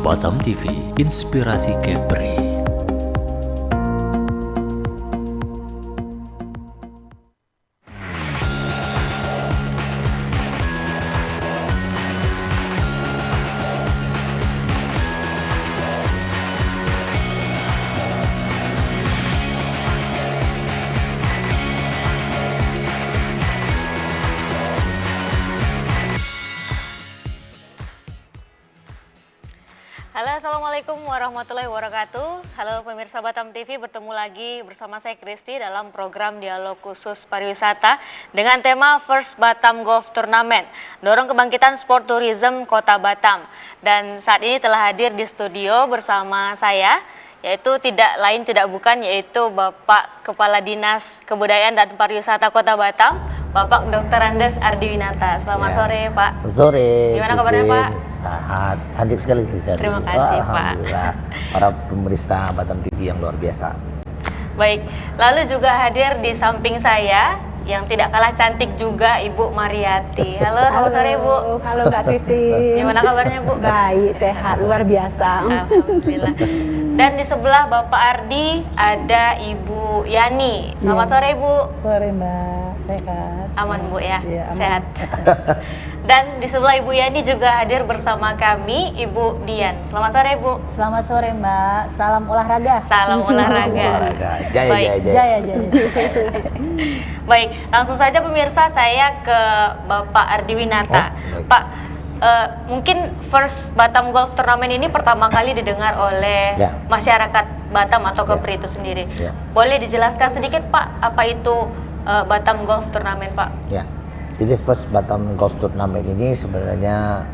Batam TV, inspirasi Kepri. Halo, Assalamualaikum warahmatullahi wabarakatuh. Halo pemirsa Batam TV, bertemu lagi bersama saya Kristi dalam program Dialog Khusus Pariwisata dengan tema First Batam Golf Tournament, dorong kebangkitan sport tourism Kota Batam. Dan saat ini telah hadir di studio bersama saya, yaitu tidak lain tidak bukan yaitu Bapak Kepala Dinas Kebudayaan dan Pariwisata Kota Batam, Bapak Dr. Andes Ardiwinata. Selamat sore, Pak. Sore. Gimana kabarnya, Pak? Sehat, cantik sekali Kristi. Terima kasih, Pak. Alhamdulillah. Para pemirsa Batam TV yang luar biasa. Baik, lalu juga hadir di samping saya yang tidak kalah cantik juga Ibu Mariati. Halo, selamat sore Bu. Halo Kak Kristi. Gimana kabarnya Bu? Baik, sehat, luar biasa. Alhamdulillah. Dan di sebelah Bapak Ardi ada Ibu Yani. Selamat sore Bu. Sore Mbak, sehat. Aman Bu ya? Iya, aman. Sehat. Dan di sebelah Ibu Yani juga hadir bersama kami Ibu Dian. Selamat sore Bu. Selamat sore Mbak, salam olahraga. Salam olahraga. Jaya, Baik. jaya, jaya. Jaya. Baik, langsung saja pemirsa, saya ke Bapak Ardiwinata. Baik. Pak, mungkin First Batam Golf Tournament ini pertama kali didengar oleh Ya. masyarakat Batam atau Ya. Kepri itu sendiri. Ya. Boleh dijelaskan sedikit Pak, apa itu Batam Golf Tournament Pak? Ya. Jadi First Batam Golf Tournament ini sebenarnya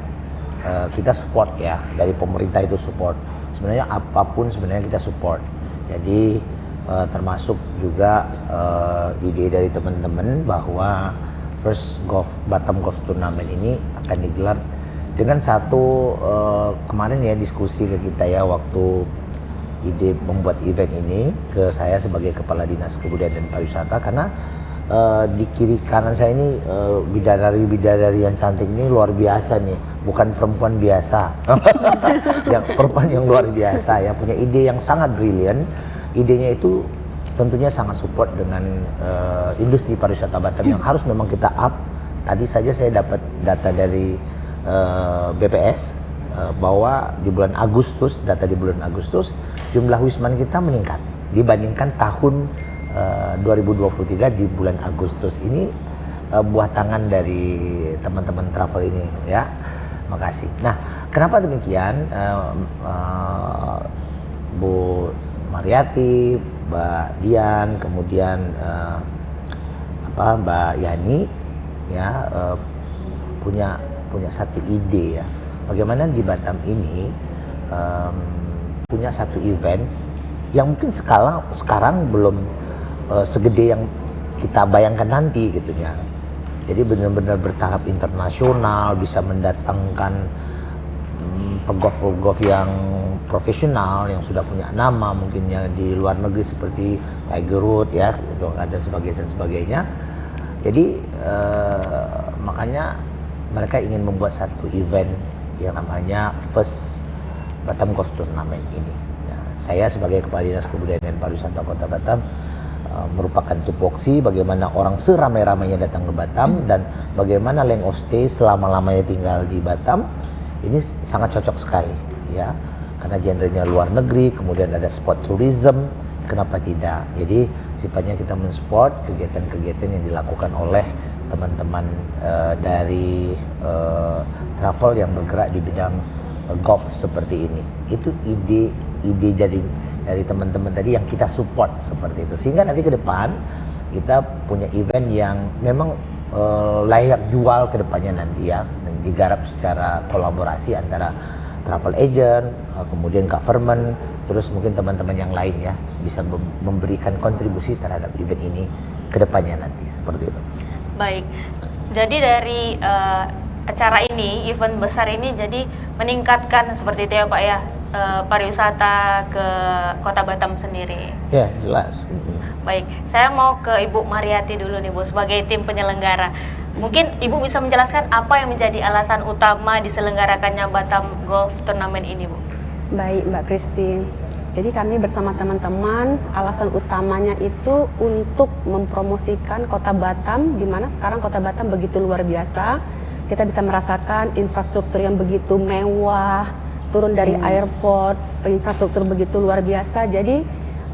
kita support ya, dari pemerintah itu support. Sebenarnya apapun sebenarnya kita support. Jadi termasuk juga ide dari teman-teman bahwa First Batam Golf Tournament ini akan digelar dengan satu kemarin ya diskusi ke kita ya waktu ide membuat event ini ke saya sebagai Kepala Dinas Kebudayaan dan Pariwisata, karena di kiri kanan saya ini bidadari yang cantik ini luar biasa nih, bukan perempuan biasa. Yang perempuan yang luar biasa, yang punya ide yang sangat brilian. Idenya itu tentunya sangat support dengan industri pariwisata Batam yang harus memang kita up. Tadi saja saya dapat data dari BPS bahwa di bulan Agustus, data di bulan Agustus, jumlah wisman kita meningkat dibandingkan tahun 2023 di bulan Agustus ini. Buah tangan dari teman-teman travel ini ya. Makasih. Nah, kenapa demikian? Bu Mariati, Mbak Dian, kemudian Mbak Yani ya punya satu ide ya. Bagaimana di Batam ini punya satu event yang mungkin sekarang belum segede yang kita bayangkan nanti gitu ya. Jadi benar-benar bertaraf internasional, bisa mendatangkan pegolf yang profesional yang sudah punya nama mungkinnya di luar negeri seperti Tiger Woods ya, itu ada sebagainya. Jadi makanya mereka ingin membuat satu event yang namanya First Batam Golf Tournament ini. Nah, saya sebagai Kepala Dinas Kebudayaan dan Pariwisata Kota Batam merupakan tupoksi bagaimana orang seramai-ramainya datang ke Batam dan bagaimana length of stay selama-lamanya tinggal di Batam. Ini sangat cocok sekali ya, karena genrenya luar negeri, kemudian ada sport tourism, kenapa tidak? Jadi sifatnya kita mensupport kegiatan-kegiatan yang dilakukan oleh teman-teman dari travel yang bergerak di bidang golf seperti ini. Itu ide dari teman-teman tadi yang kita support seperti itu, sehingga nanti ke depan kita punya event yang memang layak jual ke depannya nanti ya, dan digarap secara kolaborasi antara travel agent, kemudian government, terus mungkin teman-teman yang lain ya bisa memberikan kontribusi terhadap event ini ke depannya nanti, seperti itu. Baik, jadi dari acara ini, event besar ini jadi meningkatkan seperti itu ya Pak ya, pariwisata ke Kota Batam sendiri. Ya, jelas. Baik, saya mau ke Ibu Mariati dulu nih Bu, sebagai tim penyelenggara. Mungkin Ibu bisa menjelaskan apa yang menjadi alasan utama diselenggarakannya Batam Golf Tournament ini Bu? Baik Mbak Kristi. Jadi kami bersama teman-teman alasan utamanya itu untuk mempromosikan Kota Batam, di mana sekarang Kota Batam begitu luar biasa. Kita bisa merasakan infrastruktur yang begitu mewah, turun dari airport, infrastruktur begitu luar biasa. Jadi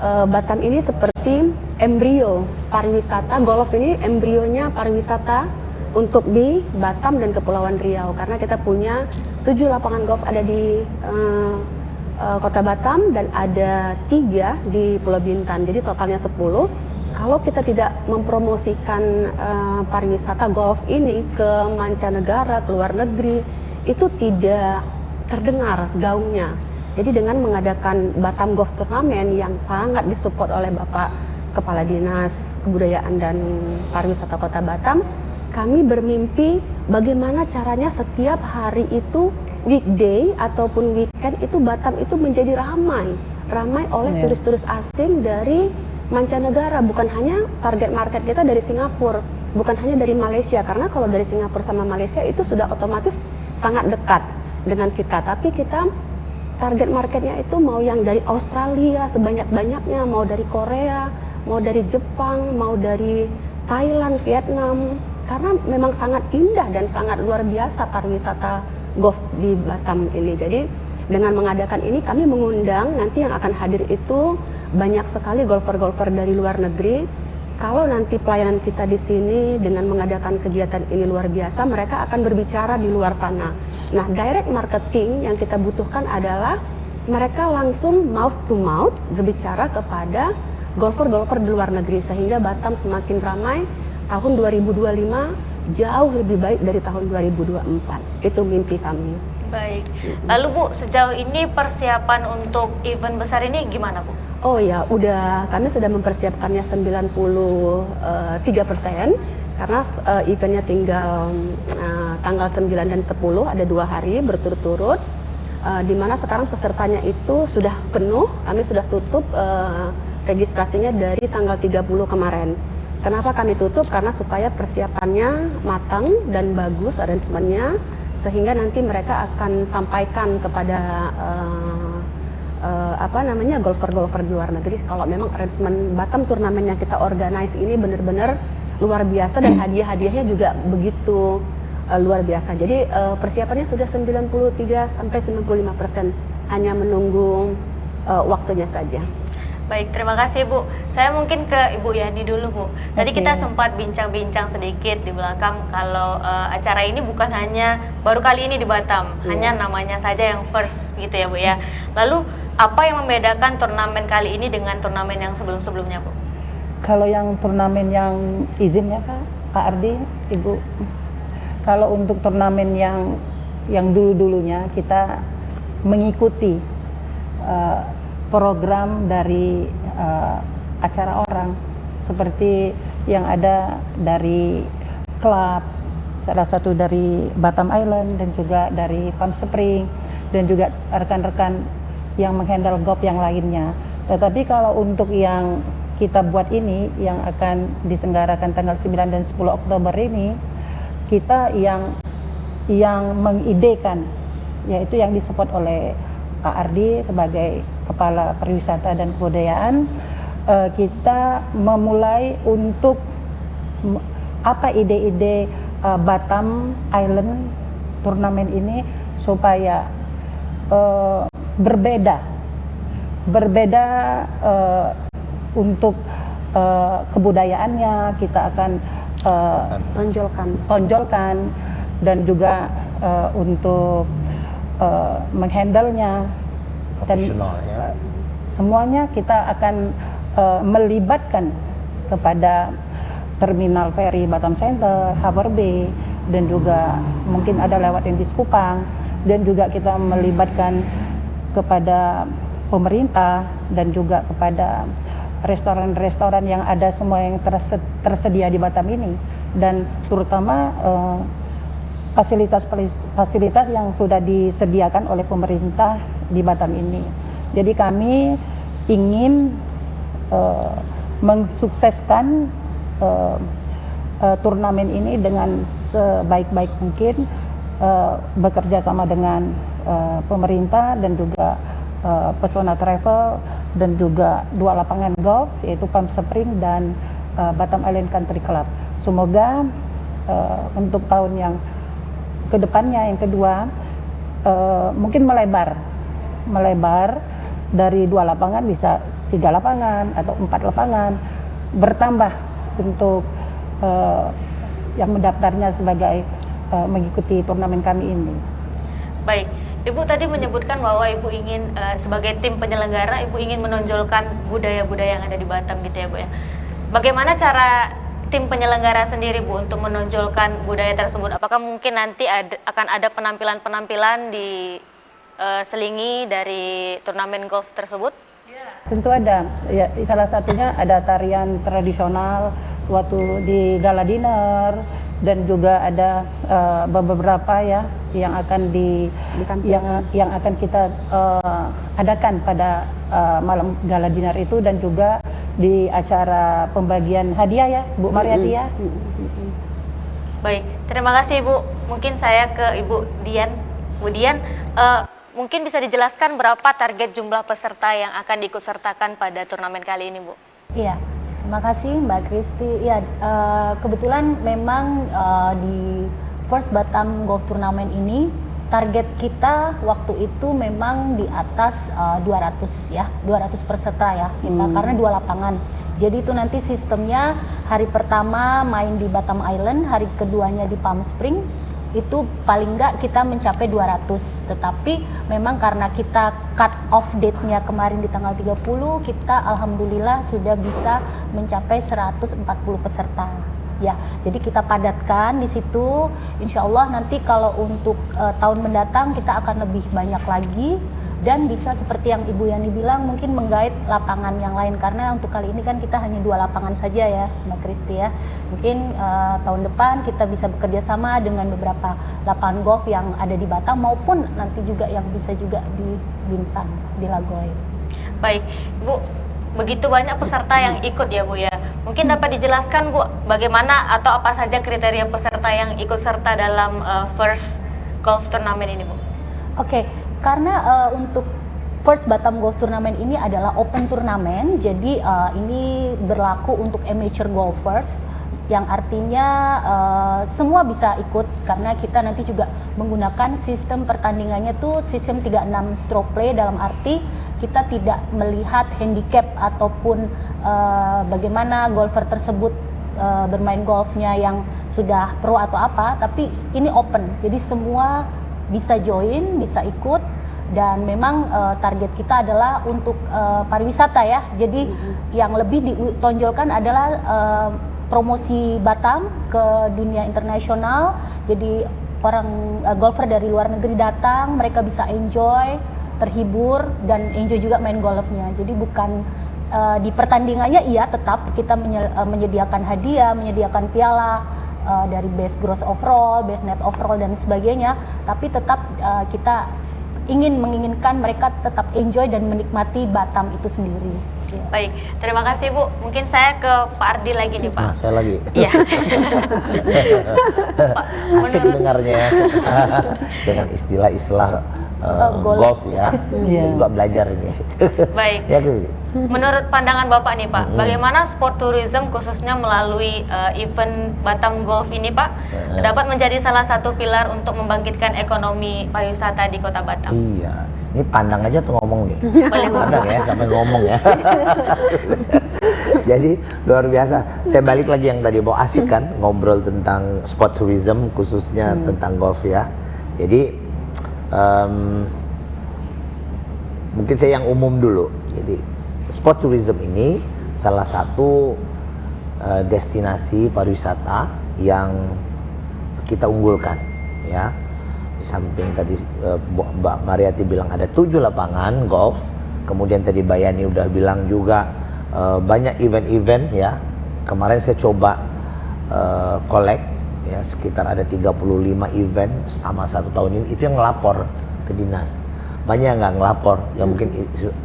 Batam ini seperti embrio pariwisata, golf ini embrionya pariwisata untuk di Batam dan Kepulauan Riau, karena kita punya 7 lapangan golf ada di Kota Batam dan ada 3 di Pulau Bintan, jadi totalnya 10. Kalau kita tidak mempromosikan pariwisata golf ini ke mancanegara, ke luar negeri, itu tidak terdengar gaungnya. Jadi dengan mengadakan Batam Golf Turnamen yang sangat disupport oleh Bapak Kepala Dinas Kebudayaan dan Pariwisata Kota Batam, kami bermimpi bagaimana caranya setiap hari itu, weekday ataupun weekend itu Batam itu menjadi ramai oleh turis-turis asing dari mancanegara. Bukan hanya target market kita dari Singapura, bukan hanya dari Malaysia, karena kalau dari Singapura sama Malaysia itu sudah otomatis sangat dekat dengan kita. Tapi kita target marketnya itu mau yang dari Australia sebanyak-banyaknya, mau dari Korea, mau dari Jepang, mau dari Thailand, Vietnam, karena memang sangat indah dan sangat luar biasa pariwisata golf di Batam ini. Jadi dengan mengadakan ini kami mengundang, nanti yang akan hadir itu banyak sekali golfer-golfer dari luar negeri. Kalau nanti pelayanan kita di sini dengan mengadakan kegiatan ini luar biasa, mereka akan berbicara di luar sana. Nah, direct marketing yang kita butuhkan adalah mereka langsung mouth to mouth berbicara kepada golfer-golfer di luar negeri, sehingga Batam semakin ramai. Tahun 2025 jauh lebih baik dari tahun 2024. Itu mimpi kami. Baik. Lalu Bu, sejauh ini persiapan untuk event besar ini gimana Bu? Oh ya, kami sudah mempersiapkannya 93%, karena eventnya tinggal tanggal 9 dan 10, ada 2 hari berturut-turut, di mana sekarang pesertanya itu sudah penuh. Kami sudah tutup registrasinya dari tanggal 30 kemarin. Kenapa kami tutup? Karena supaya persiapannya matang dan bagus arrangementnya, sehingga nanti mereka akan sampaikan kepada golfer-golfer di luar negeri kalau memang arrangement Batam turnamen yang kita organize ini benar-benar luar biasa dan hadiah-hadiahnya juga begitu luar biasa. Jadi persiapannya sudah 93-95%, hanya menunggu waktunya saja. Baik, terima kasih Bu. Saya mungkin ke Ibu Yani dulu Bu. Tadi kita sempat bincang-bincang sedikit di belakang kalau acara ini bukan hanya baru kali ini di Batam, hanya namanya saja yang first gitu ya Bu ya. Lalu apa yang membedakan turnamen kali ini dengan turnamen yang sebelum-sebelumnya Bu? Kalau yang turnamen yang izinnya Kak Ardi, Ibu. Kalau untuk turnamen yang dulu-dulunya kita mengikuti program dari acara orang, seperti yang ada dari klub, salah satu dari Batam Island dan juga dari Palm Spring, dan juga rekan-rekan yang menghandle golf yang lainnya. Tetapi kalau untuk yang kita buat ini, yang akan diselenggarakan tanggal 9 dan 10 Oktober ini, kita yang mengidekan, yaitu yang disupport oleh Kak Ardi sebagai Kepala Pariwisata dan Kebudayaan. Kita memulai untuk apa ide-ide Batam Island turnamen ini supaya berbeda untuk kebudayaannya. Kita akan tonjolkan dan juga untuk menghandle-nya dan ya. Semuanya kita akan melibatkan kepada terminal feri Batam Center, Harbour Bay, dan juga mungkin ada lewat yang di Sekupang, dan juga kita melibatkan kepada pemerintah dan juga kepada restoran-restoran yang ada semua yang tersedia di Batam ini, dan terutama fasilitas yang sudah disediakan oleh pemerintah di Batam ini. Jadi kami ingin mensukseskan turnamen ini dengan sebaik-baik mungkin, bekerja sama dengan pemerintah dan juga Pesona Travel, dan juga 2 lapangan golf yaitu Palm Spring dan Batam Island Country Club. Semoga untuk tahun yang kedepannya, yang kedua, mungkin melebar dari 2 lapangan bisa 3 lapangan atau 4 lapangan, bertambah untuk yang mendaftarnya sebagai mengikuti turnamen kami ini. Baik, Ibu tadi menyebutkan bahwa Ibu ingin sebagai tim penyelenggara, Ibu ingin menonjolkan budaya-budaya yang ada di Batam gitu ya Bu ya. Bagaimana cara tim penyelenggara sendiri Bu untuk menonjolkan budaya tersebut? Apakah mungkin nanti akan ada penampilan-penampilan di selingi dari turnamen golf tersebut? Tentu ada, ya, salah satunya ada tarian tradisional waktu di gala dinner, dan juga ada beberapa ya yang akan yang akan kita adakan pada malam gala dinner itu, dan juga di acara pembagian hadiah ya Bu Mariati ya. Baik, terima kasih Bu. Mungkin saya ke Ibu Dian. Bu Dian, mungkin bisa dijelaskan berapa target jumlah peserta yang akan diikutsertakan pada turnamen kali ini Bu? Iya, terima kasih Mbak Kristi. Ya, kebetulan memang di First Batam Golf Tournament ini target kita waktu itu memang di atas 200 peserta ya kita, karena 2 lapangan. Jadi itu nanti sistemnya hari pertama main di Batam Island, hari keduanya di Palm Spring. Itu paling enggak kita mencapai 200, tetapi memang karena kita cut off date-nya kemarin di tanggal 30, kita alhamdulillah sudah bisa mencapai 140 peserta. Ya, jadi kita padatkan di situ. Insya Allah nanti kalau untuk tahun mendatang kita akan lebih banyak lagi, dan bisa seperti yang Ibu Yani bilang mungkin menggait lapangan yang lain, karena untuk kali ini kan kita hanya 2 lapangan saja ya Mbak Kristi ya. Mungkin tahun depan kita bisa bekerja sama dengan beberapa lapangan golf yang ada di Batam, maupun nanti juga yang bisa juga di Bintan, di Lagoy. Baik Bu, begitu banyak peserta yang ikut ya Bu ya. Mungkin dapat dijelaskan Bu, bagaimana atau apa saja kriteria peserta yang ikut serta dalam First Golf Tournament ini Bu? Oke, karena untuk First Batam Golf Tournament ini adalah open turnamen, jadi ini berlaku untuk amateur golfers, yang artinya semua bisa ikut, karena kita nanti juga menggunakan sistem pertandingannya tuh sistem 36 stroke play, dalam arti kita tidak melihat handicap ataupun bagaimana golfer tersebut bermain golfnya yang sudah pro atau apa, tapi ini open, jadi semua bisa join, bisa ikut. Dan memang target kita adalah untuk pariwisata ya, jadi yang lebih ditonjolkan adalah promosi Batam ke dunia internasional. Jadi orang golfer dari luar negeri datang, mereka bisa enjoy, terhibur, dan enjoy juga main golfnya. Jadi bukan di pertandingannya iya tetap kita menyediakan hadiah, menyediakan piala dari best gross overall, best net overall dan sebagainya, tapi tetap kita menginginkan mereka tetap enjoy dan menikmati Batam itu sendiri. Ya. Baik, terima kasih Bu. Mungkin saya ke Pak Ardi lagi nih Pak. Nah, saya lagi. Iya. Asik dengarnya dengan istilah-istilah golf ya. Saya juga belajar ini. Baik. Ya, gitu. Menurut pandangan Bapak nih Pak, bagaimana sport tourism khususnya melalui event Batam Golf ini Pak dapat menjadi salah satu pilar untuk membangkitkan ekonomi pariwisata di Kota Batam? Iya, ini pandang aja tuh ngomong nih. Boleh Bu. Pandang ya, sampai ngomong ya. Jadi luar biasa. Saya balik lagi yang tadi bawa asik kan, ngobrol tentang sport tourism khususnya tentang golf ya. Jadi mungkin saya yang umum dulu. Jadi sport tourism ini salah satu destinasi pariwisata yang kita unggulkan ya. Di samping tadi Mbak Mariati bilang ada 7 lapangan golf, kemudian tadi Bayani udah bilang juga banyak event-event ya. Kemarin saya coba collect ya, sekitar ada 35 event sama 1 tahun ini, itu yang ngelapor ke dinas. Banyak yang nggak ngelapor, yang mungkin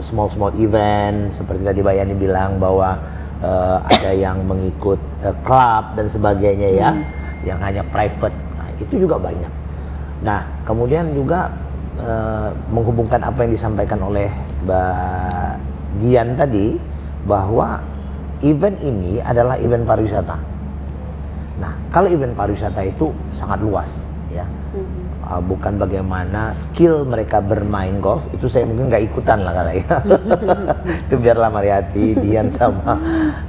small event seperti tadi Bayani bilang bahwa ada yang mengikut klub dan sebagainya ya, yang hanya private. Nah, itu juga banyak. Nah, kemudian juga menghubungkan apa yang disampaikan oleh Mbak Dian tadi, bahwa event ini adalah event pariwisata. Nah, kalau event pariwisata itu sangat luas, ya. Bukan bagaimana skill mereka bermain golf, itu saya mungkin nggak ikutan lah kalau ya. Itu biarlah Mariati, Dian sama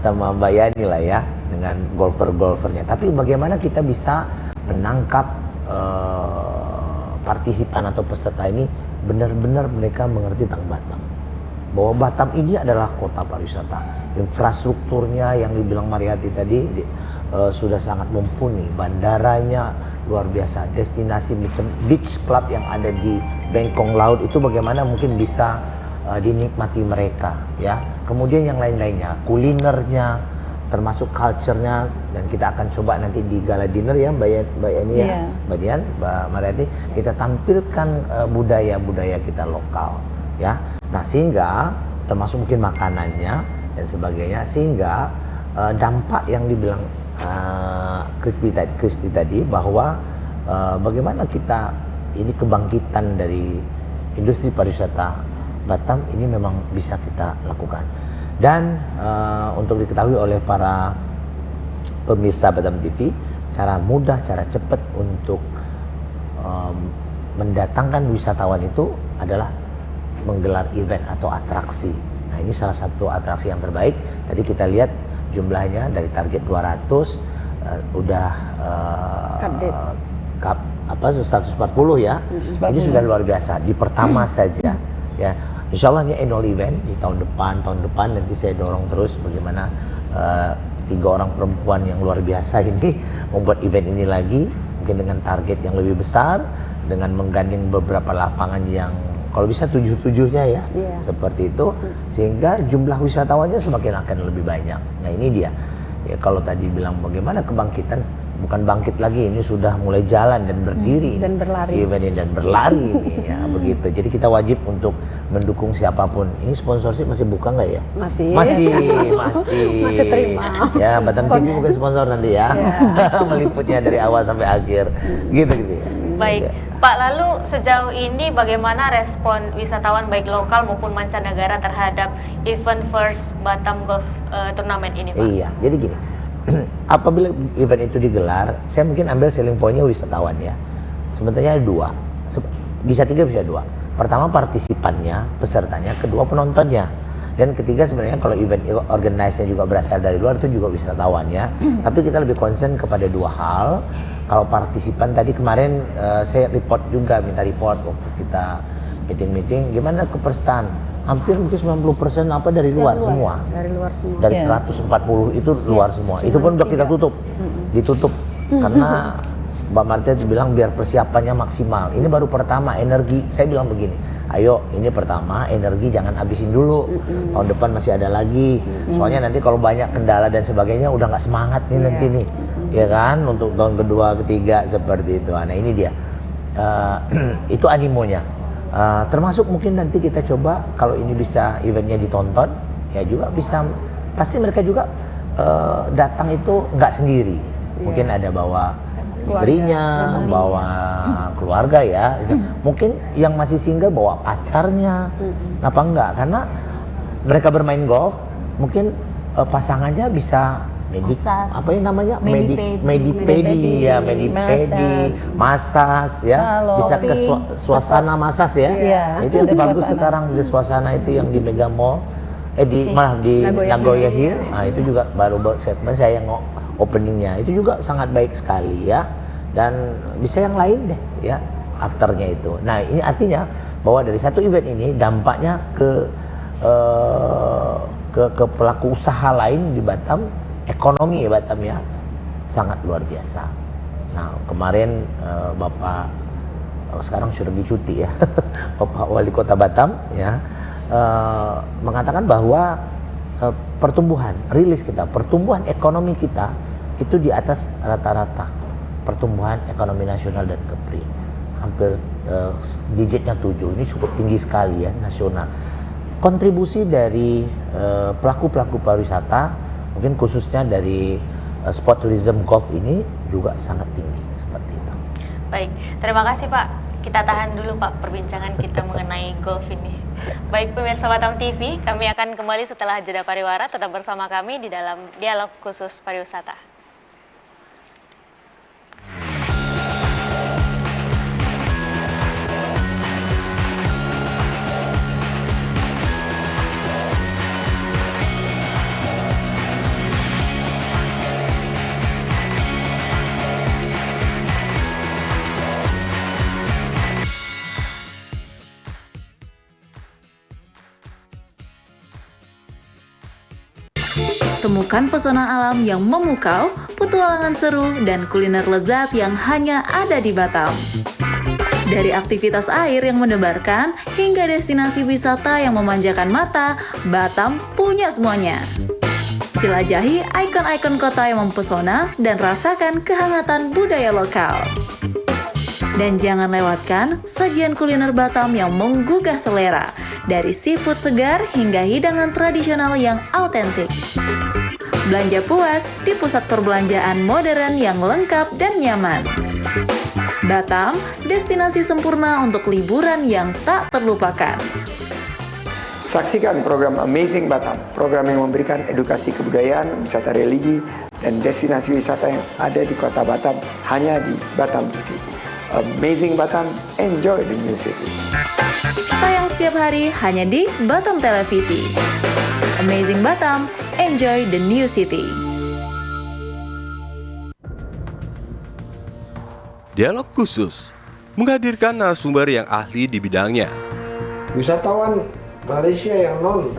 Mbak Yani lah ya, dengan golfer-golfernya. Tapi bagaimana kita bisa menangkap partisipan atau peserta ini benar-benar mereka mengerti tentang Batam. Bahwa Batam ini adalah kota pariwisata. Infrastrukturnya yang dibilang Mariati tadi sudah sangat mumpuni, bandaranya luar biasa, destinasi beach club yang ada di bengkong laut itu bagaimana mungkin bisa dinikmati mereka, ya. Kemudian yang lain-lainnya, kulinernya, termasuk culture-nya, dan kita akan coba nanti di gala dinner ya Mbak Yani ya, Mbak Dian, Mbak Mariati, kita tampilkan budaya-budaya kita lokal, ya. Nah, sehingga termasuk mungkin makanannya dan sebagainya, sehingga dampak yang dibilang Kristi tadi bahwa bagaimana kita ini kebangkitan dari industri pariwisata Batam ini memang bisa kita lakukan. Dan untuk diketahui oleh para pemirsa Batam TV, cara mudah, cara cepat untuk mendatangkan wisatawan itu adalah menggelar event atau atraksi. Nah, ini salah satu atraksi yang terbaik. Tadi kita lihat jumlahnya dari target 200 udah 140 ya. Ini sudah luar biasa di pertama saja ya. Insya Allah ini annual event di tahun depan nanti saya dorong terus bagaimana 3 orang perempuan yang luar biasa ini membuat event ini lagi, mungkin dengan target yang lebih besar, dengan menggandeng beberapa lapangan yang kalau bisa 7-7-nya ya, seperti itu, sehingga jumlah wisatawannya semakin akan lebih banyak. Nah, ini dia. Ya, kalau tadi bilang bagaimana kebangkitan, bukan bangkit lagi, ini sudah mulai jalan dan berdiri dan berlari. Event ini dan berlari ini ya, begitu. Jadi kita wajib untuk mendukung siapapun. Ini sponsorship masih buka nggak ya? Masih terima. Ya, Batam TV bukan sponsor nanti ya. Meliputnya dari awal sampai akhir. Gitu ya. Baik, Pak, lalu sejauh ini bagaimana respon wisatawan baik lokal maupun mancanegara terhadap event First Batam Golf Tournament ini, Pak? Iya, jadi gini, apabila event itu digelar, saya mungkin ambil selling point-nya wisatawan ya. Sebenarnya ada 2, bisa 3 bisa 2. Pertama partisipannya, pesertanya, kedua penontonnya. Dan ketiga sebenarnya kalau event organizer juga berasal dari luar itu juga wisatawan ya. Tapi kita lebih concern kepada 2 hal. Kalau partisipan tadi kemarin saya minta report waktu kita meeting gimana kepesertaan. Hampir mungkin 90% apa dari luar semua. Dari luar semua. Dari 140 itu luar semua. Itu pun udah kita tutup. Ditutup karena Mbak Martia bilang biar persiapannya maksimal. Ini baru pertama energi. Saya bilang begini, ayo ini pertama energi jangan habisin dulu. Tahun depan masih ada lagi. Soalnya nanti kalau banyak kendala dan sebagainya udah nggak semangat nih nanti nih, ya kan? Untuk tahun kedua, ketiga seperti itu. Nah ini dia. Itu animonya. Termasuk mungkin nanti kita coba kalau ini bisa eventnya ditonton, ya juga bisa. Pasti mereka juga datang itu nggak sendiri. Mungkin ada bawa istrinya, bawa keluarga ya. Mungkin yang masih single bawa pacarnya. Apa enggak? Karena mereka bermain golf, mungkin pasangannya bisa apa yang namanya? Medipedi ya, masas ya. Bisa ke suasana masas ya. Itu yang bagus sekarang di suasana itu yang di Mega Mall. Di Nagoya Here. Nah, itu juga baru segmen saya yang openingnya itu juga sangat baik sekali ya, dan bisa yang lain deh ya afternya itu. Nah ini artinya bahwa dari satu event ini dampaknya ke pelaku usaha lain di Batam, ekonomi ya Batam ya sangat luar biasa. Nah kemarin Bapak sekarang sudah dicuti ya Bapak Wali Kota Batam ya mengatakan bahwa pertumbuhan ekonomi kita itu di atas rata-rata pertumbuhan ekonomi nasional dan Kepri, hampir digitnya 7. Ini cukup tinggi sekali ya nasional. Kontribusi dari pelaku-pelaku pariwisata mungkin khususnya dari sport tourism golf ini juga sangat tinggi seperti itu. Baik, terima kasih Pak. kita tahan dulu Pak perbincangan kita mengenai golf ini. Baik pemirsa Batam TV, kami akan kembali setelah jeda pariwara. Tetap bersama kami di dalam dialog khusus pariwisata. Temukan pesona alam yang memukau, petualangan seru, dan kuliner lezat yang hanya ada di Batam. Dari aktivitas air yang mendebarkan, hingga destinasi wisata yang memanjakan mata, Batam punya semuanya. Jelajahi ikon-ikon kota yang mempesona dan rasakan kehangatan budaya lokal. Dan jangan lewatkan sajian kuliner Batam yang menggugah selera, dari seafood segar hingga hidangan tradisional yang autentik. Belanja puas di pusat perbelanjaan modern yang lengkap dan nyaman. Batam, destinasi sempurna untuk liburan yang tak terlupakan. Saksikan program Amazing Batam, program yang memberikan edukasi kebudayaan, wisata religi, dan destinasi wisata yang ada di kota Batam hanya di Batam TV. Amazing Batam, enjoy the new city. Tayang setiap hari hanya di Batam Televisi. Amazing Batam, enjoy the new city. Dialog khusus menghadirkan narasumber yang ahli di bidangnya. Wisatawan Malaysia yang non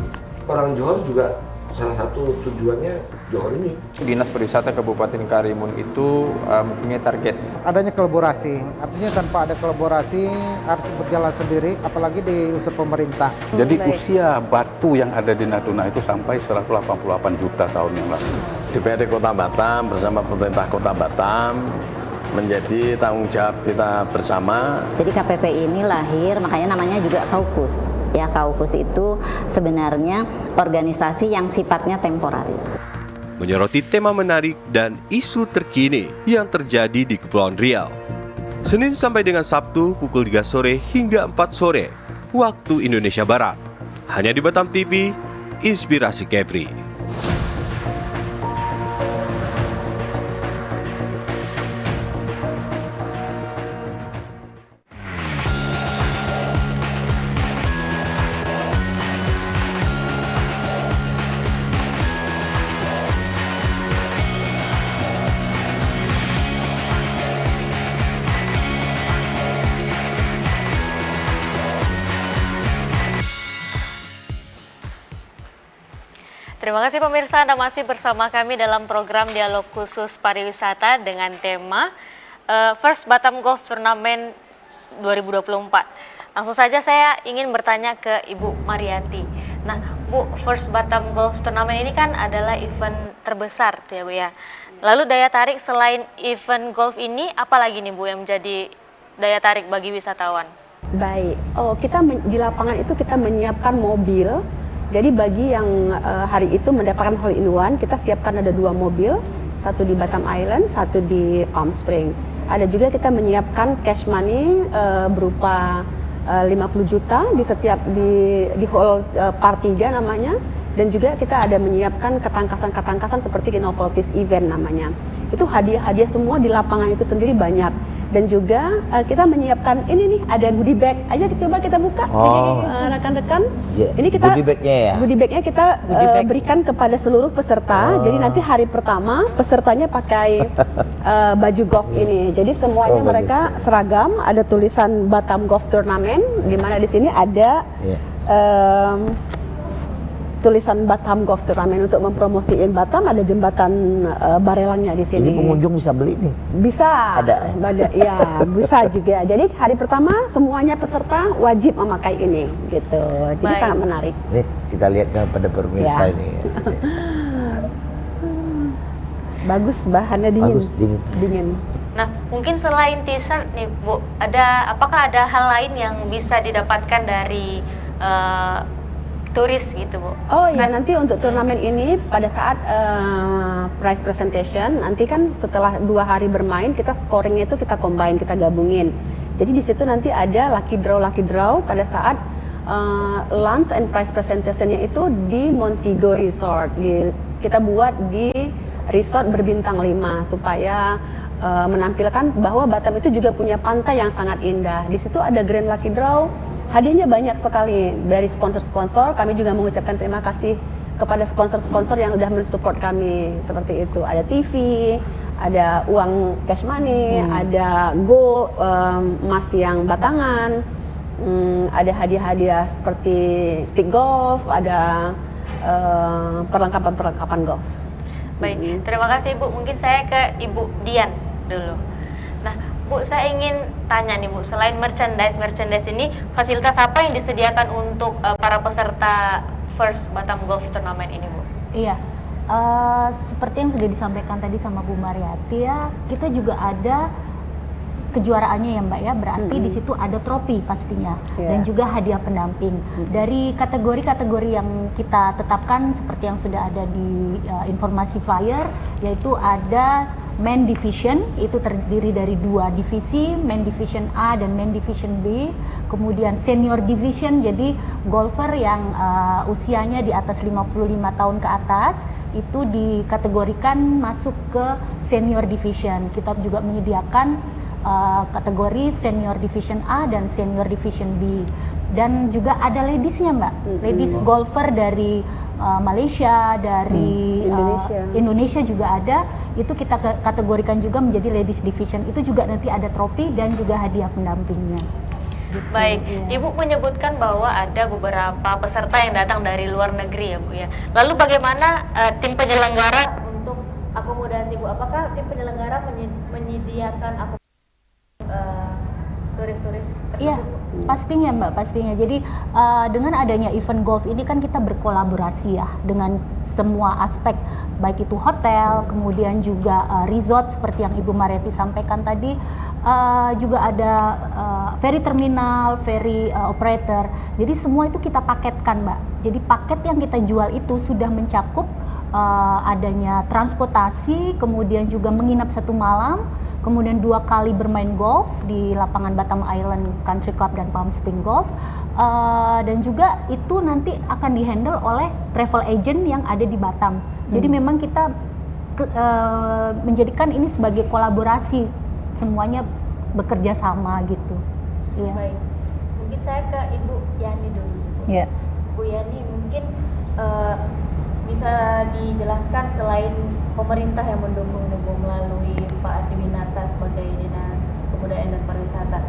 orang Johor juga salah satu tujuannya Johor ini. Dinas Pariwisata Kabupaten Karimun itu mempunyai target. Adanya kolaborasi, artinya tanpa ada kolaborasi harus berjalan sendiri, apalagi di unsur pemerintah. Jadi usia batu yang ada di Natuna itu sampai 188 juta tahun yang lalu. DPRD Kota Batam bersama pemerintah Kota Batam menjadi tanggung jawab kita bersama. Jadi KPP ini lahir, makanya namanya juga Kaukus. Ya, Kaukus itu sebenarnya organisasi yang sifatnya temporer. Menyoroti tema menarik dan isu terkini yang terjadi di Kepulauan Riau. Senin sampai dengan Sabtu pukul 3 sore hingga 4 sore waktu Indonesia Barat. Hanya di Batam TV, Inspirasi Kepri. Terima kasih pemirsa, Anda masih bersama kami dalam program Dialog Khusus Pariwisata dengan tema First Batam Golf Tournament 2024. Langsung saja saya ingin bertanya ke Ibu Marianti. Nah, Bu, First Batam Golf Tournament ini kan adalah event terbesar ya Bu ya. Lalu daya tarik selain event golf ini, apa lagi nih Bu yang menjadi daya tarik bagi wisatawan? Baik, kita di lapangan itu kita menyiapkan mobil. Jadi bagi yang hari itu mendapatkan hole in one, kita siapkan ada 2 mobil, satu di Batam Island, satu di Palm Spring. Ada juga kita menyiapkan cash money berupa 50 juta di setiap di hole par 3 namanya, dan juga kita ada menyiapkan ketangkasan seperti novelties event namanya. Itu hadiah-hadiah semua di lapangan itu sendiri banyak. Dan juga kita menyiapkan ini nih, ada goodie bag. Ayo coba kita buka, rekan-rekan. Ini kita goodie bagnya kita berikan kepada seluruh peserta. Jadi nanti hari pertama pesertanya pakai baju golf ini. Jadi semuanya mereka seragam. Ada tulisan Batam Golf Tournament. Di mana di sini ada tulisan Batam Golf Tournament untuk mempromosikan Batam. Ada jembatan barelangnya di sini. Ini pengunjung bisa beli nih? Bisa. Ada? Ya, bisa juga. Jadi hari pertama semuanya peserta wajib memakai ini, gitu. Jadi sangat menarik. Nih, kita lihat pada pemirsa ini. Bagus, bahannya dingin. Bagus, dingin. Nah, mungkin selain t-shirt nih Bu, apakah ada hal lain yang bisa didapatkan dari turis gitu Bu? Oh ya, nanti untuk turnamen ini pada saat prize presentation, nanti kan setelah 2 hari bermain, kita scoringnya itu kita combine, kita gabungin. Jadi di situ nanti ada lucky draw pada saat lunch and prize presentation-nya itu di Montego Resort. Kita buat di resort berbintang 5 supaya menampilkan bahwa Batam itu juga punya pantai yang sangat indah. Di situ ada grand lucky draw, hadiahnya banyak sekali dari sponsor-sponsor. Kami juga mengucapkan terima kasih kepada sponsor-sponsor yang sudah mensupport kami seperti itu. Ada TV, ada uang cash money, ada gold emas yang batangan, ada hadiah-hadiah seperti stick golf, ada perlengkapan golf. Baik, terima kasih Bu. Mungkin saya ke Ibu Dian dulu. Nah, Bu, saya ingin tanya nih Bu, selain merchandise ini, fasilitas apa yang disediakan untuk para peserta First Batam Golf Tournament ini, Bu? Iya, seperti yang sudah disampaikan tadi sama Bu Mariati ya, kita juga ada kejuaraannya ya Mbak ya, berarti di situ ada trofi pastinya dan juga hadiah pendamping. Dari kategori-kategori yang kita tetapkan seperti yang sudah ada di informasi flyer, yaitu ada main division, itu terdiri dari 2 divisi, main division A dan main division B. Kemudian senior division, jadi golfer yang usianya di atas 55 tahun ke atas, itu dikategorikan masuk ke senior division. Kita juga menyediakan kategori senior division A dan senior division B, dan juga ada ladiesnya Mbak, ladies golfer dari Malaysia, dari Indonesia juga ada, itu kita kategorikan juga menjadi ladies division. Itu juga nanti ada trofi dan juga hadiah pendampingnya. Gitu. Baik, Ibu menyebutkan bahwa ada beberapa peserta yang datang dari luar negeri ya Bu ya. Lalu bagaimana tim penyelenggara untuk akomodasi Bu? Apakah tim penyelenggara menyediakan turis-turis? Iya, pastinya Mbak, pastinya. Jadi dengan adanya event golf ini kan kita berkolaborasi ya dengan semua aspek, baik itu hotel, kemudian juga resort seperti yang Ibu Mariati sampaikan tadi, juga ada ferry terminal, ferry operator. Jadi semua itu kita paketkan Mbak. Jadi paket yang kita jual itu sudah mencakup adanya transportasi, kemudian juga menginap 1 malam, kemudian 2 kali bermain golf di lapangan Batam Island Country Club dan Palm Spring Golf, dan juga itu nanti akan dihandle oleh travel agent yang ada di Batam. Jadi memang kita menjadikan ini sebagai kolaborasi, semuanya bekerja sama gitu. Iya. Baik, mungkin saya ke Ibu Yani dulu. Iya. Bu Yani, mungkin bisa dijelaskan selain pemerintah yang mendukung melalui Pak Ardi Winata sebagai Dinas Kebudayaan dan Pariwisata,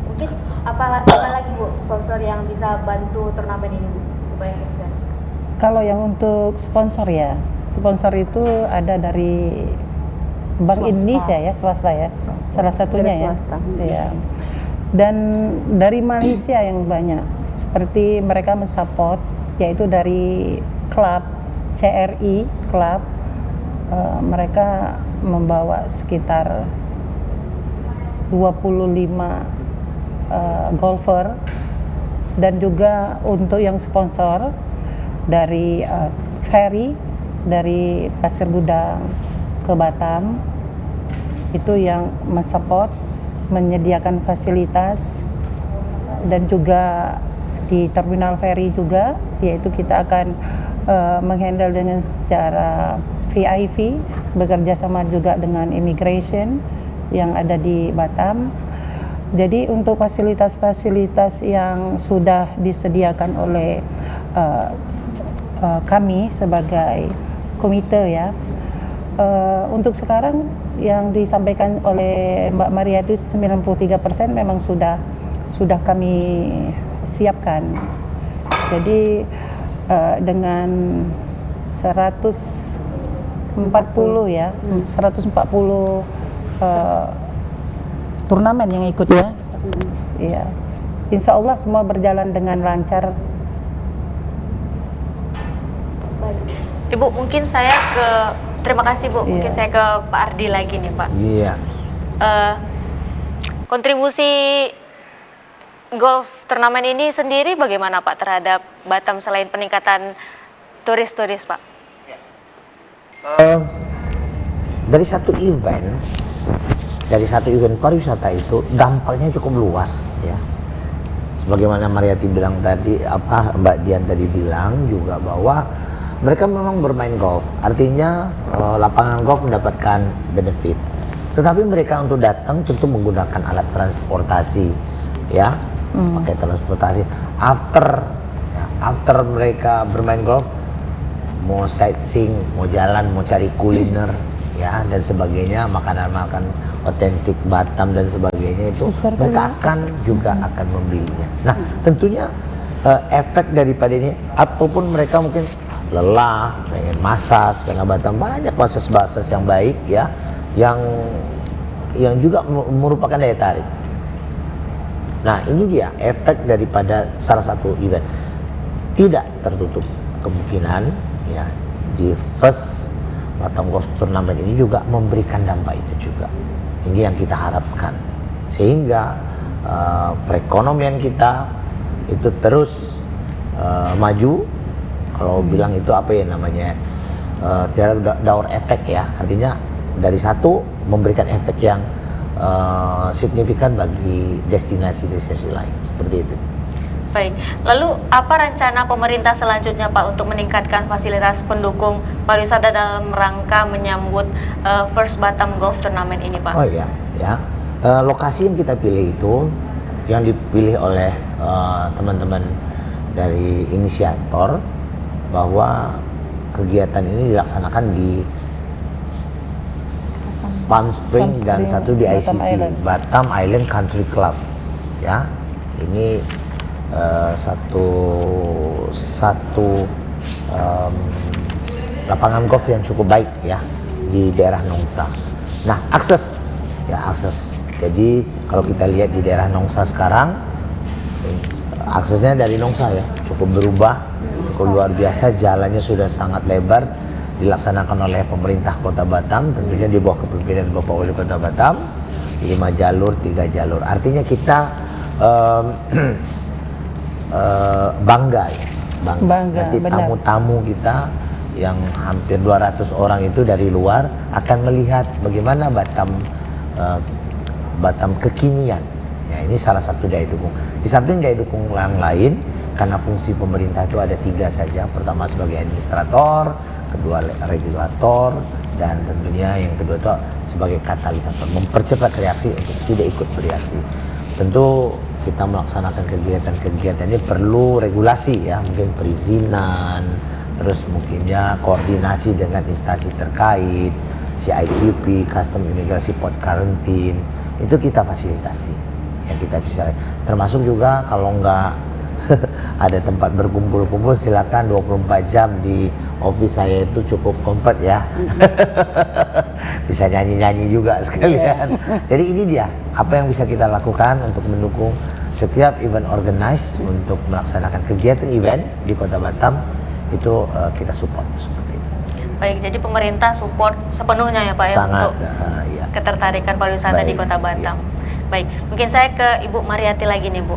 mungkin apa lagi Bu sponsor yang bisa bantu turnamen ini Bu supaya sukses? Kalau yang untuk sponsor ya, sponsor itu ada dari Bank Swasta. Indonesia ya, swasta ya, salah satunya dari ya. swasta. Ya. Dan dari Malaysia yang banyak, seperti mereka mensupport, yaitu dari klub CRI klub, mereka membawa sekitar 25 golfer, dan juga untuk yang sponsor dari ferry dari Pasir Gudang ke Batam, itu yang mensupport, menyediakan fasilitas, dan juga di terminal ferry juga, yaitu kita akan menghandle dengan secara VIP, bekerja sama juga dengan immigration yang ada di Batam. Jadi untuk fasilitas-fasilitas yang sudah disediakan oleh kami sebagai komite ya, untuk sekarang yang disampaikan oleh Mbak Mariati 93% memang sudah kami siapkan. Jadi dengan 140 ya, 140 turnamen yang ikut ya. Iya. Insya Allah semua berjalan dengan lancar. Baik. Ibu, mungkin saya terima kasih Bu, mungkin saya ke Pak Ardi lagi nih Pak. Iya. Kontribusi golf turnamen ini sendiri bagaimana Pak terhadap Batam selain peningkatan turis-turis Pak? Dari satu event dari satu event pariwisata itu dampaknya cukup luas ya. Bagaimana Mariati bilang tadi, Mbak Dian tadi bilang juga bahwa mereka memang bermain golf, artinya lapangan golf mendapatkan benefit. Tetapi mereka untuk datang tentu menggunakan alat transportasi, ya, pakai transportasi. After mereka bermain golf, mau sightseeing, mau jalan, mau cari kuliner, ya, dan sebagainya, makanan-makanan otentik Batam dan sebagainya itu mereka akan membelinya. Nah, tentunya efek daripada ini, ataupun mereka mungkin lelah, pengen massage, karena Batam banyak massage yang baik, ya, yang juga merupakan daya tarik. Nah, ini dia efek daripada salah satu event. Tidak tertutup kemungkinan, ya, di first Batam Golf Tournament ini juga memberikan dampak itu juga. Ini yang kita harapkan, sehingga perekonomian kita itu terus maju. Kalau bilang itu apa ya namanya, tidak daur efek, ya, artinya dari satu memberikan efek yang signifikan bagi destinasi-destinasi lain, seperti itu. Baik, lalu apa rencana pemerintah selanjutnya Pak untuk meningkatkan fasilitas pendukung pariwisata dalam rangka menyambut First Batam Golf Tournament ini Pak? Oh iya, ya. Lokasi yang kita pilih itu, yang dipilih oleh teman-teman dari inisiator, bahwa kegiatan ini dilaksanakan di Palm Springs dan satu di ICC, Batam Island Country Club, ya. Ini satu lapangan golf yang cukup baik, ya, di daerah Nongsa. Nah, akses. Jadi kalau kita lihat di daerah Nongsa sekarang, aksesnya dari Nongsa, ya, cukup berubah, cukup luar biasa. Jalannya sudah sangat lebar, dilaksanakan oleh pemerintah Kota Batam, tentunya di bawah kepemimpinan Bapak Wali Kota Batam, 5 jalur, 3 jalur. Artinya kita bangga, ya. Nanti tamu-tamu kita yang hampir 200 orang itu dari luar akan melihat bagaimana Batam kekinian. Ya, ini salah satu daya dukung. Di samping daya dukung yang lain, karena fungsi pemerintah itu ada 3 saja. Pertama sebagai administrator, kedua regulator, dan tentunya yang kedua itu sebagai katalisator, mempercepat reaksi untuk tidak ikut bereaksi. Tentu kita melaksanakan kegiatan-kegiatan ini perlu regulasi, ya, mungkin perizinan, terus mungkinnya koordinasi dengan instansi terkait, CIQP, Custom Imigrasi Port Quarantine, itu kita fasilitasi, ya, kita bisa. Termasuk juga kalau nggak ada tempat berkumpul-kumpul, silakan 24 jam di office saya itu cukup comfort, ya. Bisa nyanyi-nyanyi juga sekalian. Jadi ini dia apa yang bisa kita lakukan untuk mendukung setiap event organize untuk melaksanakan kegiatan event di Kota Batam itu, kita support seperti itu. Baik, jadi pemerintah support sepenuhnya, ya Pak, ya, untuk ketertarikan pariwisata di Kota Batam. Ya. Baik, mungkin saya ke Ibu Mariati lagi nih Bu.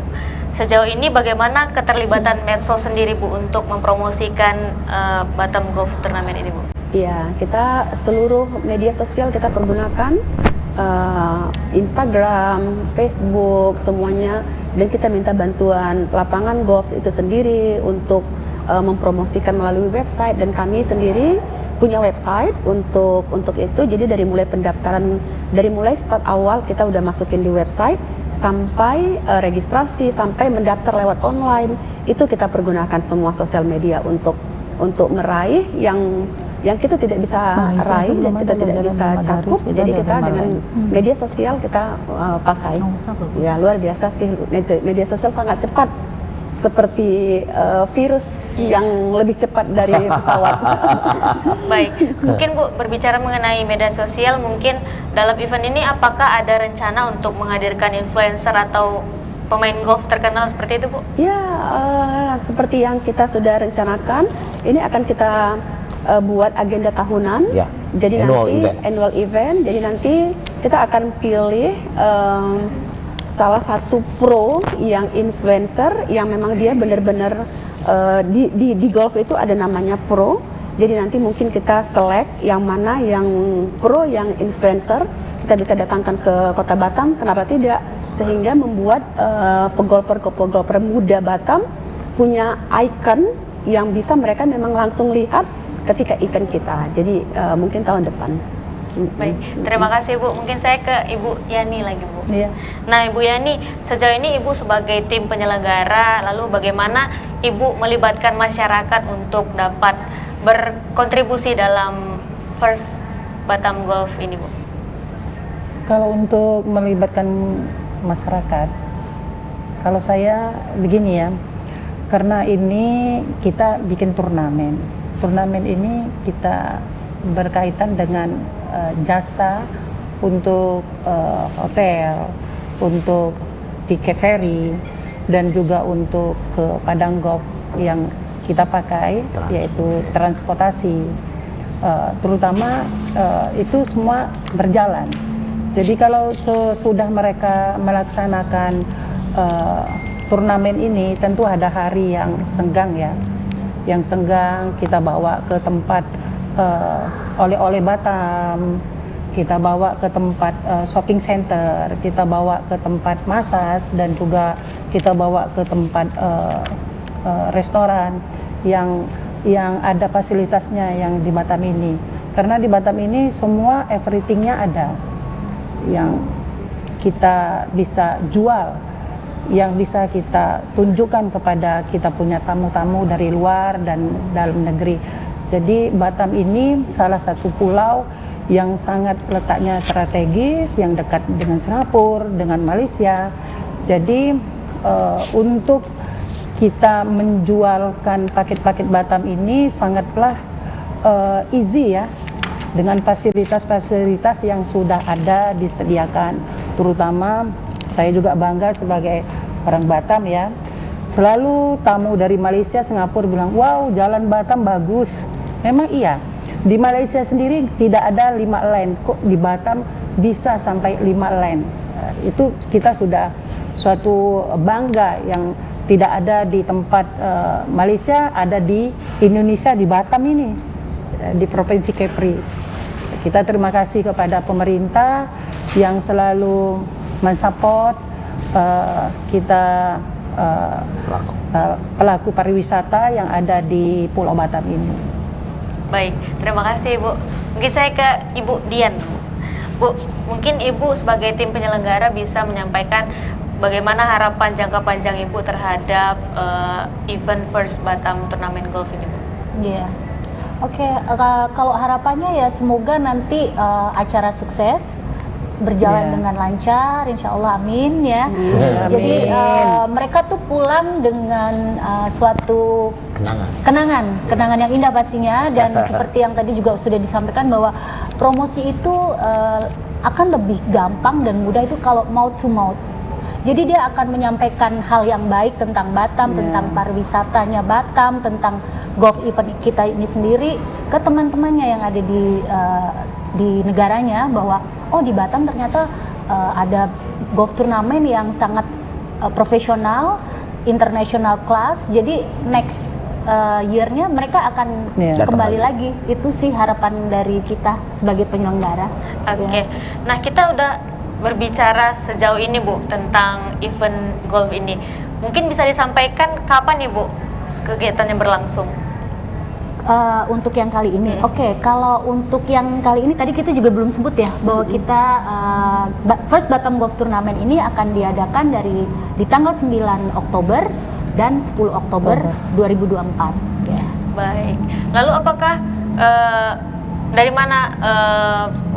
Sejauh ini bagaimana keterlibatan medsos sendiri Bu untuk mempromosikan Batam Golf Tournament ini Bu? Iya, kita seluruh media sosial kita pergunakan, Instagram, Facebook, semuanya, dan kita minta bantuan lapangan golf itu sendiri untuk mempromosikan melalui website, dan kami sendiri punya website untuk itu. Jadi dari mulai pendaftaran, dari mulai start awal kita udah masukin di website sampai registrasi, sampai mendaftar lewat online, itu kita pergunakan semua sosial media untuk meraih yang kita tidak bisa raih dan kita tidak bisa cakup. Jadi kita dengan media sosial kita pakai. Ya, luar biasa sih, media sosial sangat cepat, seperti virus yang lebih cepat dari pesawat. Baik, mungkin Bu, berbicara mengenai media sosial, mungkin dalam event ini apakah ada rencana untuk menghadirkan influencer atau pemain golf terkenal seperti itu Bu? Ya, seperti yang kita sudah rencanakan, ini akan kita buat agenda tahunan. Ya, jadi annual event. Jadi nanti kita akan pilih salah satu pro yang influencer yang memang dia benar-benar di golf itu ada namanya pro. Jadi nanti mungkin kita select yang mana yang pro, yang influencer, kita kita bisa datangkan ke Kota Batam, kenapa tidak? Sehingga membuat pegolfer muda Batam punya ikon yang bisa mereka memang langsung lihat ketika event kita. Jadi mungkin tahun depan. Baik, terima kasih Bu. Mungkin saya ke Ibu Yani lagi Bu. Iya. Nah Ibu Yani, sejauh ini Ibu sebagai tim penyelenggara, lalu bagaimana Ibu melibatkan masyarakat untuk dapat berkontribusi dalam First Batam Golf ini Bu? Kalau untuk melibatkan masyarakat, kalau saya begini ya, karena ini kita bikin turnamen. Turnamen ini kita berkaitan dengan jasa untuk hotel, untuk tiket ferry, dan juga untuk ke padang golf yang kita pakai, yaitu transportasi. Terutama itu semua berjalan. Jadi kalau sesudah mereka melaksanakan turnamen ini, tentu ada hari yang senggang ya. Yang senggang kita bawa ke tempat oleh-oleh Batam, kita bawa ke tempat shopping center, kita bawa ke tempat massage, dan juga kita bawa ke tempat restoran yang ada fasilitasnya yang di Batam ini. Karena di Batam ini semua everything-nya ada, yang kita bisa jual, yang bisa kita tunjukkan kepada kita punya tamu-tamu dari luar dan dalam negeri. Jadi Batam ini salah satu pulau yang sangat letaknya strategis, yang dekat dengan Singapura, dengan Malaysia. Jadi untuk kita menjualkan paket-paket Batam ini sangatlah easy ya, dengan fasilitas-fasilitas yang sudah ada disediakan. Terutama saya juga bangga sebagai orang Batam ya, selalu tamu dari Malaysia, Singapura bilang, wow jalan Batam bagus. Memang iya, di Malaysia sendiri tidak ada 5 lane, kok di Batam bisa sampai 5 lane. Itu kita sudah suatu bangga yang tidak ada di tempat Malaysia, ada di Indonesia, di Batam ini, di Provinsi Kepri. Kita terima kasih kepada pemerintah yang selalu mensupport kita pelaku pariwisata yang ada di Pulau Batam ini. Baik, terima kasih Bu. Mungkin saya ke Ibu Dian. Bu, mungkin Ibu sebagai tim penyelenggara bisa menyampaikan bagaimana harapan jangka panjang Ibu terhadap event First Batam Turnamen Golf ini Bu? Iya. Oke, kalau harapannya ya semoga nanti acara sukses, berjalan dengan lancar, insya Allah, amin ya. Jadi mereka tuh pulang dengan suatu kenangan yang indah pastinya, dan seperti yang tadi juga sudah disampaikan bahwa promosi itu akan lebih gampang dan mudah itu kalau mouth to mouth. Jadi dia akan menyampaikan hal yang baik tentang Batam, tentang pariwisatanya Batam, tentang golf event kita ini sendiri ke teman-temannya yang ada di negaranya, bahwa oh di Batam ternyata ada golf turnamen yang sangat profesional, international class. Jadi next year-nya mereka akan kembali lagi. Itu sih harapan dari kita sebagai penyelenggara. Oke. Nah, kita udah berbicara sejauh ini Bu tentang event golf ini. Mungkin bisa disampaikan kapan nih Bu kegiatannya berlangsung? Untuk yang kali ini, oke. Kalau untuk yang kali ini tadi kita juga belum sebut ya bahwa kita First Batam Golf Tournament ini akan diadakan di tanggal 9 Oktober dan 10 Oktober 2024. Ya. Baik. Lalu apakah dari mana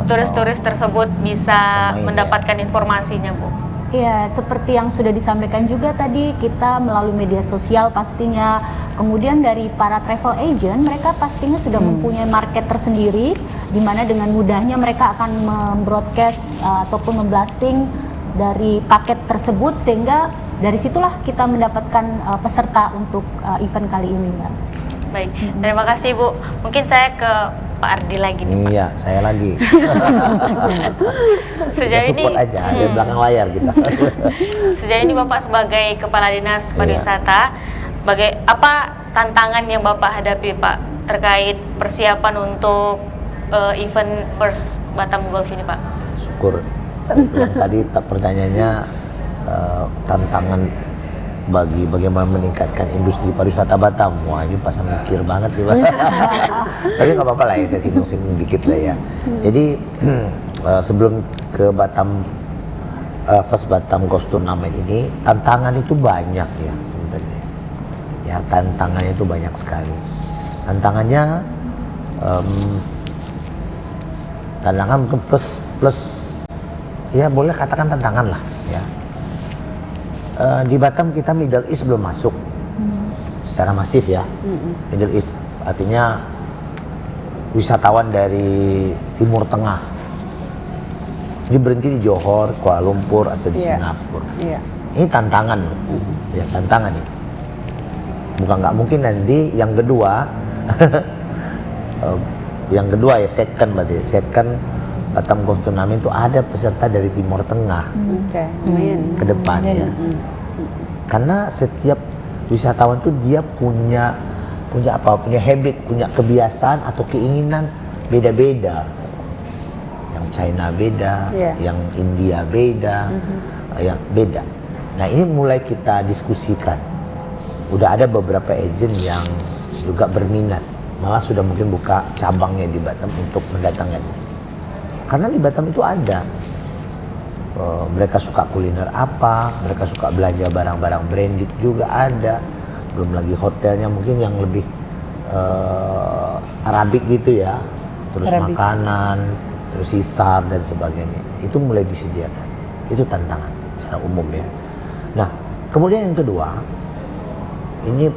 turis-turis tersebut bisa mendapatkan informasinya Bu? Ya, seperti yang sudah disampaikan juga tadi, kita melalui media sosial pastinya. Kemudian dari para travel agent, mereka pastinya sudah mempunyai market tersendiri, di mana dengan mudahnya mereka akan membroadcast ataupun memblasting dari paket tersebut, sehingga dari situlah kita mendapatkan peserta untuk event kali ini, Mbak. Baik, terima kasih Bu. Mungkin saya ke Pak Ardi lagi nih Pak. Iya, saya lagi. Sejauh ini support aja di belakang layar kita. Sejauh ini Bapak sebagai Kepala Dinas Pariwisata, apa tantangan yang Bapak hadapi Pak terkait persiapan untuk event First Batam Golf ini Pak? syukur. Yang tadi pertanyaannya tantangan bagi bagaimana meningkatkan industri pariwisata Batam. Wah, ini pas mikir banget nih, Pak. Tapi nggak apa-apa lah ya, saya singgung-singgung dikit lah ya. Jadi sebelum ke Batam, First Batam Golf Tournament ini, tantangan itu banyak ya sebenarnya. Ya, tantangannya itu banyak sekali. Tantangannya tantangan plus ya boleh katakan tantangan lah ya. Di Batam kita Middle East belum masuk secara masif ya. Middle East artinya wisatawan dari Timur Tengah ini berhenti di Johor, Kuala Lumpur atau di Singapura. Ini tantangan, ya tantangan nih. Bukan nggak mungkin nanti yang kedua, yang kedua ya second berarti second Batam Golf Tournament itu ada peserta dari Timur Tengah ke depan ya. Karena setiap wisatawan tuh dia punya habit, punya kebiasaan atau keinginan beda-beda. Yang China beda, yang India beda, yang beda. Nah ini mulai kita diskusikan. Udah ada beberapa agent yang juga berminat, malah sudah mungkin buka cabangnya di Batam untuk mendatangkan. Karena di Batam itu ada, mereka suka kuliner apa, mereka suka belanja barang-barang branded juga ada, belum lagi hotelnya mungkin yang lebih Arabik gitu ya, terus Arabik. Makanan, terus sisar dan sebagainya, itu mulai disediakan. Itu tantangan secara umum ya. Nah kemudian yang kedua, ini